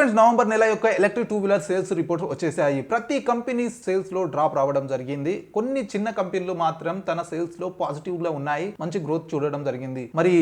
November నెల యొక్క electric two wheeler sales report వచ్చేసాయి. ప్రతి కంపెనీ సేల్స్ లో డ్రాప్ రావడం జరిగింది. కొన్ని చిన్న కంపెనీలు మాత్రం తన సేల్స్ లో పాజిటివ్ గా ఉన్నాయి, మంచి గ్రోత్ చూడడం జరిగింది. మరి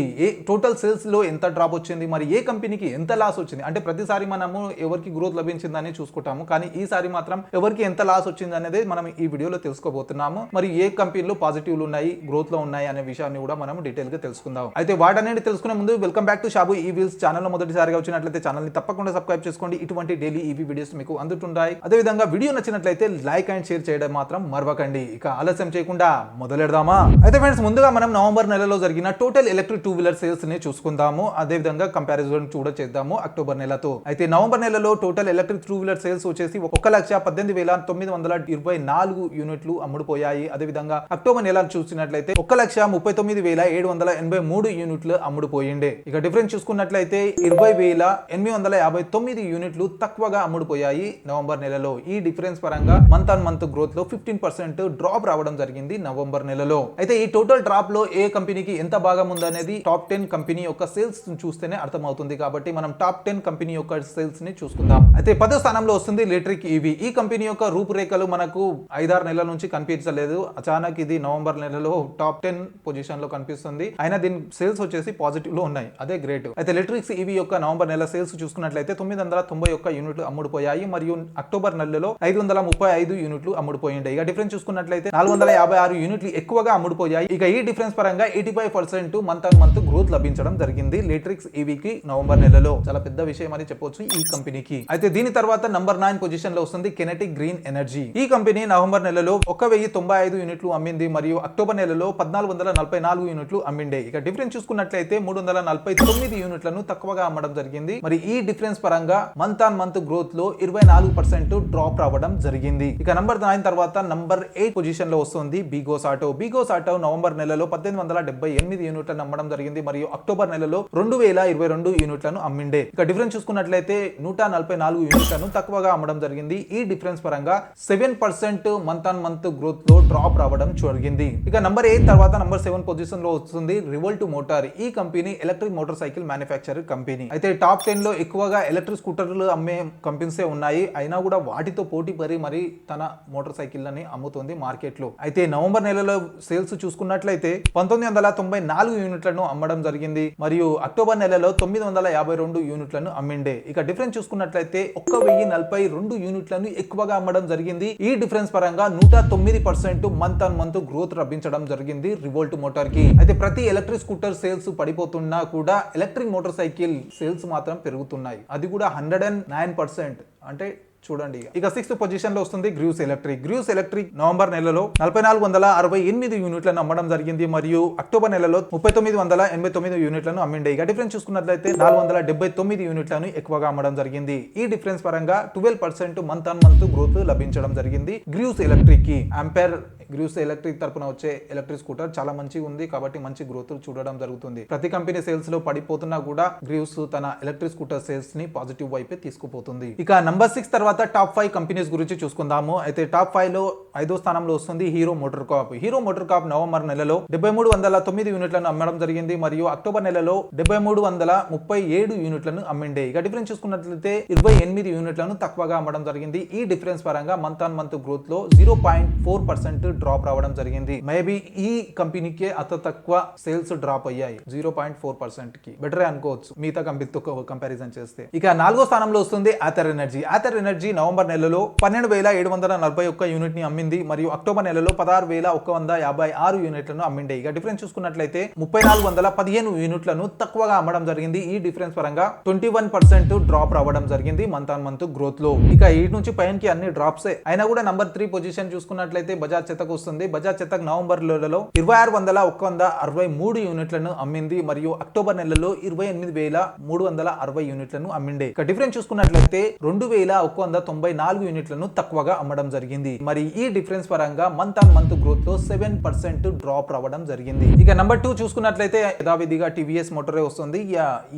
టోటల్ సేల్స్ లో ఎంత డ్రాప్ వచ్చింది, మరి ఏ కంపెనీకి ఎంత లాస్ వచ్చింది అంటే ప్రతిసారి మనము ఎవరికి గ్రోత్ లభించిందని చూసుకుంటాము, కానీ ఈసారి మాత్రం ఎవరికి ఎంత లాస్ వచ్చింది అనేది మనం ఈ వీడియోలో తెలుసుకోబోతున్నాము. మరి ఏ కంపెనీలు పాజిటివ్లు ఉన్నాయి, గ్రోత్ లో ఉన్నాయి అనే విషయాన్ని కూడా మనం డీటెయిల్ గా తెలుసుకుందాం. అయితే వాటన్నిటి తెలుసుకునే ముందు వెల్కమ్ బ్యాక్ టు షాబు ఈ వీల్స్ ఛానల్ లో మొదటిసారిగా వచ్చినట్లయితే ఛానల్ ని తప్పకుండా సబ్స్క్రైబ్ చేసుకోండి. ఇటువంటి డైలీ ఈవీ వీడియోస్ మీకు అందుతుంటాయి. అదే విధంగా వీడియో నచ్చినట్లయితే లైక్ అండ్ షేర్ చేయడం మాత్రం మరవకండి. ఇక ఆలస్యం చేయకుండా మొదలెడదామా? అయితే ఫ్రెండ్స్, ముందుగా మనం నవంబర్ నెలలో జరిగిన total electric two wheeler sales ని చూసుకుందాము. అదే విధంగా కంపారిజన్ కూడా చేద్దాము అక్టోబర్ నెలతో. అయితే నవంబర్ నెలలో total electric two wheeler sales వచ్చేసి 1,18,924 యూనిట్లు అమ్ముడుపోయాయి. అదే విధంగా అక్టోబర్ నెల చూసినట్లయితే 1,39,783 యూనిట్లు అమ్ముడుపోయిండే. ఇక డిఫరెన్స్ చూసుకున్నట్లయితే 20,859 యూనిట్లు తక్కువగా అమ్ముడుపోయాయి నవంబర్ నెలలో. ఈ డిఫరెన్స్ పరంగా మంత్ ఆన్ మంత్ గ్రోత్ లో 15% డ్రాప్ రావడం జరిగింది నవంబర్ నెలలో. అయితే ఈ టోటల్ డ్రాప్ లో ఏ కంపెనీకి ఎంత భాగం ఉందనేది టాప్ 10 కంపెనీ యొక్క సేల్స్ చూస్తేనే అర్థమవుతుంది. కాబట్టి మనం టాప్ 10 కంపెనీ యొక్క సేల్స్ ని చూసుకుందాం. అయితే 10వ స్థానంలో వస్తుంది ఎలక్ట్రిక్ ఈవీ. ఈ కంపెనీ యొక్క రూపురేఖలు మనకు 5-6 నెలల నుంచి కనిపించలేదు. అచానక్ ఇది నవంబర్ నెలలో టాప్ 10 పొజిషన్ లో కనిపిస్తుంది. అయినా దీని సేల్స్ వచ్చేసి పాజిటివ్ లో ఉన్నాయి, అదే గ్రేట్. అయితే ఎలక్ట్రిక్ ఈవీ యొక్క నవంబర్ నెల సేల్స్ చూసుకున్నట్లయితే 991 యూనిట్లు అమ్ముడుపోయాయి మరియు అక్టోబర్ నెలలో 535 యూనిట్లు అమ్ముడుపోయింది. ఇక డిఫరెన్స్ చూసుకున్నట్లయితే 456 యూనిట్లు ఎక్కువగా అమ్ముడుపోయాయి. ఇక ఈ డిఫరెన్స్ పరంగా 85% మంత్ ఆన్ మంత్ గ్రోత్ లభించడం జరిగింది ఎలక్ట్రిక్ ఈవీకి నవంబర్ నెలలో. చాలా పెద్ద విషయం అని చెప్పొచ్చు ఈ కంపెనీకి. అయితే దీని తర్వాత నంబర్ 9 పొజిషన్ లో వస్తుంది కెనెటిక్ గ్రీన్ ఎనర్జీ. ఈ కంపెనీ నవంబర్ నెలలో 1,095 యూనిట్లు అమ్మింది మరియు అక్టోబర్ నెలలో 1,444 యూనిట్లు అమ్మిండే. ఇక డిఫరెన్స్ చూసుకున్నట్లయితే 349 యూనిట్లను తక్కువగా అమ్మడం జరిగింది. మరి ఈ డిఫరెన్స్ పరంగా మంత్ ఆన్ మంత్ గ్రోత్ లో 24% డ్రాప్ రావడం జరిగింది. ఇక నంబర్ 9 తర్వాత నంబర్ 8 పొజిషన్ లో వస్తుంది బిగోస్ ఆటో. బిగోస్ ఆటో నవంబర్ నెలలో 1878 యూనిట్లను అమ్మడం జరిగింది మరియు అక్టోబర్ నెలలో 2022 యూనిట్లను అమ్మిండే. ఇక డిఫరెన్స్ చూసుకున్నట్లయితే 144 యూనిట్లను తక్కువగా అమ్మడం జరిగింది. ఈ డిఫరెన్స్ పరంగా 7% మంత్ ఆన్ మంత్ గ్రోత్ లో డ్రాప్ రావడం జరిగింది. ఇక నంబర్ 8 తర్వాత నంబర్ 7 పొజిషన్ లో వస్తుంది రివోల్ట్ మోటార్. ఈ company electric motor cycle manufacture company. అయితే టాప్ 10 లో ఎక్కువగా ఎలక్ట్రిక్ స్కూటర్లు అమ్మే కంపెనీసే ఉన్నాయి. అయినా కూడా వాటితో పోటీ పడి మరి తన మోటార్ సైకిళ్ళని అమ్ముతుంది మార్కెట్ లో. అయితే నవంబర్ నెలలో సేల్స్ చూసుకున్నట్లయితే 1994 యూనిట్లను అమ్మడం జరిగింది మరియు అక్టోబర్ నెలలో 952 యూనిట్లను అమ్మిండే. ఇక డిఫరెన్స్ చూసుకున్నట్లయితే 1,042 యూనిట్లను ఎక్కువగా అమ్మడం జరిగింది. ఈ డిఫరెన్స్ పరంగా 109% మంత్ ఆన్ మంత్ గ్రోత్ లభించడం జరిగింది రివోల్ట్ మోటార్ కి. అయితే ప్రతి ఎలక్ట్రిక్ స్కూటర్ సేల్స్ పడిపోతున్నా కూడా ఎలక్ట్రిక్ మోటార్ సైకిల్ సేల్స్ మాత్రం పెరుగుతున్నాయి. అది కూడా 109%. అంటే చూడండి. ఇక 6th పొజిషన్ లో వస్తుంది గ్రూస్ ఎలక్ట్రిక్. గ్రూస్ ఎలక్ట్రిక్ నవంబర్ నెలలో 4,468 యూనిట్లను అమ్మడం జరిగింది మరియు అక్టోబర్ నెలలో 3,989 యూనిట్లను అమ్మిండే. ఇక డిఫరెన్స్ చూసుకున్నట్లయితే 479 యూనిట్లను ఎక్కువగా అమ్మడం జరిగింది. ఈ డిఫరెన్స్ పరంగా 12% మంత్ ఆన్ మంత్ గ్రోత్ లభించడం జరిగింది గ్రూస్ ఎలక్ట్రిక్ కి. ఆంపేర్ గ్రూస్ ఎలక్ట్రిక్ తరపున వచ్చే ఎలక్ట్రిక్ స్కూటర్ చాలా మంచిగా ఉంది కాబట్టి మంచి గ్రోత్ చూడడం జరుగుతుంది. ప్రతి కంపెనీ సేల్స్ లో పడిపోతున్నా కూడా గ్రూస్ తన ఎలక్ట్రిక్ స్కూటర్ సేల్స్ ని పాజిటివ్ వైపే తీసుకుపోతుంది. ఇక నంబర్ 6 తర్వాత టాప్ 5 కంపెనీస్ గురించి చూసుకుందాము. అయితే టాప్ 5 లో 5వ స్థానంలో వస్తుంది hero motor Corp. Hero motor Corp November నెలలో 7,309 యూనిట్లను అమ్మడం జరిగింది మరియు అక్టోబర్ నెలలో 7,337 యూనిట్లను అమ్మిండే. ఇక డిఫరెన్స్ చూసుకున్నట్లయితే 28 యూనిట్లను తక్కువగా అమ్మడం జరిగింది. ఈ డిఫరెన్స్ పరంగా మంత్ ఆన్ మంత్ గ్రోత్ లో 0.4% డ్రాప్ రావడం జరిగింది. మేబీ ఈ కంపెనీకే అత తక్కువ సేల్స్ డ్రాప్ అయ్యాయి 0.4% కి. బెటరే అనుకోవచ్చు మిగతా కంపెనీతో కంపారిజన్ చేస్తే. ఇక 4వ స్థానంలో వస్తుంది Ather Energy. Ather Energy November నెలలో 12,741 యూనిట్ ని అమ్మింది మరియు అక్టోబర్ నెలలో 16,156 యూనిట్లను అమ్మిండే. ఇక డిఫరెన్స్ చూసుకున్నట్లయితే 3,415 యూనిట్లను తక్కువగా అమ్మడం జరిగింది. ఈ డిఫరెన్స్ పరంగా 21% డ్రాప్ రావడం జరిగింది మంత్ ఆన్ మంత్ గ్రోత్ లో. ఇక ఈ నుంచి పైనకి అన్ని డ్రాప్సే. అయినా కూడా నంబర్ 3 పొజిషన్ చూసుకున్నట్లయితే బజాజ్ చేతక్ వస్తుంది. బజాజ్ చేతక్ నవంబర్ నెలలో 26,163 యూనిట్లను అమ్మింది మరియు అక్టోబర్ నెలలో 28,360 యూనిట్లను అమ్మిండే. ఇక డిఫరెన్స్ చూసుకున్నట్లయితే 2,194 యూనిట్లను తక్కువగా అమ్మడం జరిగింది. మరి ఈ డిఫరెన్స్ పరంగా మంత్ ఆన్ మంత్ గ్రోత్ లో 7% డ్రాప్ రావడం జరిగింది. ఇక నంబర్ 2 చూసుకున్నట్లయితే యథావిధిగా టీవీఎస్ మోటారే వస్తుంది.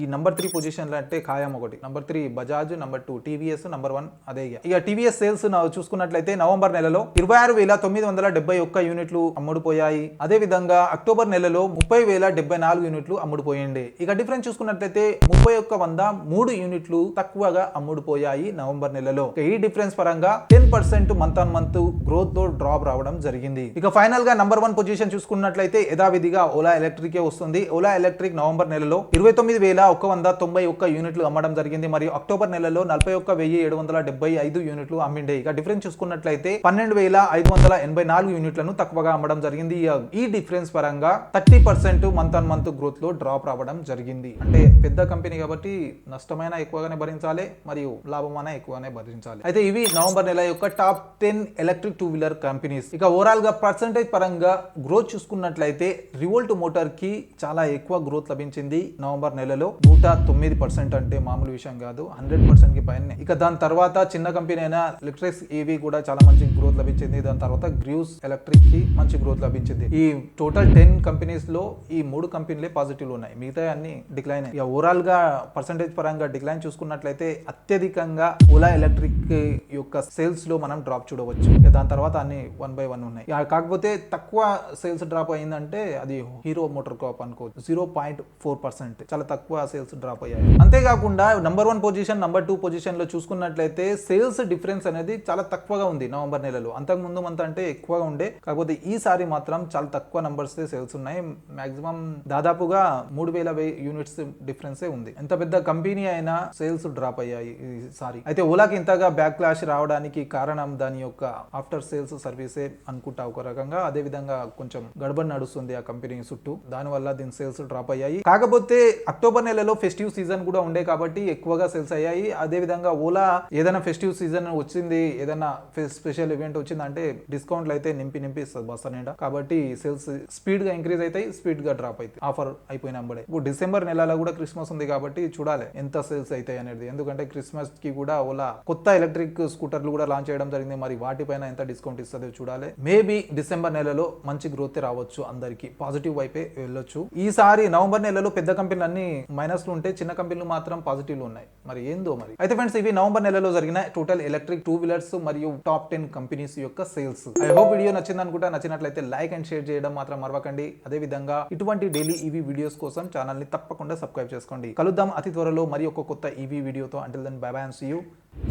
ఈ నంబర్ 3 పొజిషన్ లో అంటే ఖాయం ఒకటి. Number 3 Bajaj, number 2 TVS, number 1 అదే. ఇక టీవీఎస్ సేల్స్ చూసుకున్నట్లయితే నవంబర్ నెలలో 26,970 71 యూనిట్లు అమ్ముడుపోయాయి. అదే విధంగా అక్టోబర్ నెలలో 30,074 యూనిట్లు అమ్ముడుపోయింది. ఇక డిఫరెన్స్ చూసుకున్నట్లయితే 31,103 యూనిట్లు తక్కువగా అమ్ముడుపోయాయి నవంబర్ నెలలో. ఈ డిఫరెన్స్ పరంగా 10% మంత్ ఆన్ మంత్ గ్రోత్ లో డ్రాప్ రావడం జరిగింది. ఇక ఫైనల్ గా నంబర్ 1 పొజిషన్ చూసుకున్నట్లయితే యథావిధిగా ఓలా ఎలక్ట్రిక్ వస్తుంది. ఓలా ఎలక్ట్రిక్ నవంబర్ నెలలో 29,191 యూనిట్లు అమ్మడం జరిగింది. మరియు అక్టోబర్ నెలలో 41,775 యూనిట్లు అమ్మిండే. ఇక డిఫరెన్స్ చూసుకున్నట్లయితే 12,584 యూనిట్లను తక్కువగా అమ్మడం జరిగింది. ఈ డిఫరెన్స్ పరంగా 30% మంత్ ఆన్ మంత్ గ్రోత్ లో డ్రాప్ రావడం జరిగింది. అంటే పెద్ద కంపెనీ కాబట్టి నష్టమైన ఎక్కువగానే భరించాలి, మరియు లాభమైన ఎక్కువగానే భరించాలి. అయితే ఇవి నవంబర్ నెల యొక్క టాప్ 10 ఎలక్ట్రిక్ 2 వీలర్ కంపెనీస్. ఇక ఓవరాల్ గా పర్సెంటేజ్ పరంగా గ్రోత్ చూసుకున్నట్లయితే రివోల్ట్ మోటార్ కి చాలా ఎక్కువ గ్రోత్ లభించింది నవంబర్ నెలలో. 109%, అంటే మామూలు విషయం కాదు, 100% కి పైన. ఇక దాని తర్వాత చిన్న కంపెనీ అయిన ఎలక్ట్రిక్స్ ఏవి కూడా చాలా మంచి గ్రోత్ లభించింది. దాని తర్వాత గ్రూస్ ఎలక్ట్రిక్ కి మంచి గ్రోత్ లభించింది. ఈ టోటల్ 10 కంపెనీస్ లో ఈ 3 కంపెనీలే పాజిటివ్ ఉన్నాయి, మిగతా అన్ని డిక్లైన్. ఇక ఓవరాల్ గా పర్సెంటేజ్ పరంగా డిక్లైన్ చూసుకున్నట్లయితే అత్యధికంగా ఓలా ఎలక్ట్రిక్ యొక్క సేల్స్ లో మనం డ్రాప్ చూడవచ్చు. దాని తర్వాత అన్ని 1 by 1 ఉన్నాయి. కాకపోతే తక్కువ సేల్స్ డ్రాప్ అయిందంటే అది హీరో మోటార్ కార్ప్ అనుకోవచ్చు. 0.4%, చాలా తక్కువ సేల్స్ డ్రాప్ అయ్యాయి. అంతేకాకుండా నంబర్ 1 పొజిషన్, నంబర్ 2 పొజిషన్ లో చూసుకున్నట్లయితే సేల్స్ డిఫరెన్స్ అనేది చాలా తక్కువగా ఉంది నవంబర్ నెలలో. అంతకు ముందు మంత్ అంటే ఎక్కువగా ఉండే, కాకపోతే ఈసారి మాత్రం చాలా తక్కువ నంబర్స్ సేల్స్ ఉన్నాయి. మాక్సిమం దాదాపుగా 3,000 యూనిట్స్ డిఫరెన్సే ఉంది. ఎంత పెద్ద కంపెనీ అయినా సేల్స్ డ్రాప్ అయ్యాయి ఈసారి. అయితే ఓలాకి ఇంతగా బ్యాక్ క్లాష్ రావడానికి కారణం దాని యొక్క ఆఫ్టర్ సేల్స్ సర్వీసే అనుకుంటా ఒక రకంగా. అదే విధంగా కొంచెం గడబడి నడుస్తుంది ఆ కంపెనీ చుట్టూ, దానివల్ల దీని సేల్స్ డ్రాప్ అయ్యాయి. కాకపోతే అక్టోబర్ నెలలో ఫెస్టివ్ సీజన్ కూడా ఉండే కాబట్టి ఎక్కువగా సేల్స్ అయ్యాయి. అదే విధంగా ఓలా ఏదైనా ఫెస్టివ్ సీజన్ వచ్చింది, ఏదైనా స్పెషల్ ఈవెంట్ వచ్చింది అంటే డిస్కౌంట్లు అయితే నింపి ఇస్తుంది బస్ నిండా. కాబట్టి సేల్స్ స్పీడ్ గా ఇంక్రీజ్ అవుతాయి, స్పీడ్ గా డ్రాప్ అవుతాయి ఆఫర్ అయిపోయినప్పుడే. ఇప్పుడు డిసెంబర్ నెలలో కూడా క్రిస్మస్ ఉంది కాబట్టి చూడాలి ఎంత సేల్స్ అవుతాయి అనేది. ఎందుకంటే క్రిస్మస్ కి కూడా ఓలా కొత్త ఎలక్ట్రిక్ స్కూటర్లు కూడా లాంచ్ చేయడం జరిగింది. మరి వాటిపైన ఎంత డిస్కౌంట్ ఇస్తుందో చూడాలి. మేబీ డిసెంబర్ నెలలో మంచి గ్రోత్ రావచ్చు, అందరికి పాజిటివ్ వైపే వెళ్ళొచ్చు. ఈసారి నవంబర్ నెలలో పెద్ద కంపెనీలు అన్ని మైనస్ లో ఉంటే చిన్న కంపెనీలు మాత్రం పాజిటివ్ లో ఉన్నాయి. మరి ఏందో మరి. అయితే ఫ్రెండ్స్, ఇవి నవంబర్ నెలలో జరిగిన టోటల్ ఎలక్ట్రిక్ 2 వీలర్స్ మరియు టాప్ 10 కంపెనీస్ యొక్క సేల్స్. ఐ హోప్ వీడియో నచ్చింది అనుకుంటా. నచ్చినట్లయితే లైక్ అండ్ షేర్ చేయడం మాత్రం మరవకండి. అదే విధంగా ఇటువంటి డైలీ ఈవీ వీడియోస్ కోసం ఛానల్ ని తప్పకుండా సబ్స్క్రైబ్ చేసుకోండి. కలుద్దాం అతి త్వరలో మరి ఒక కొత్త ఈవీ వీడియోతో. Until then bye bye and see you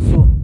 soon.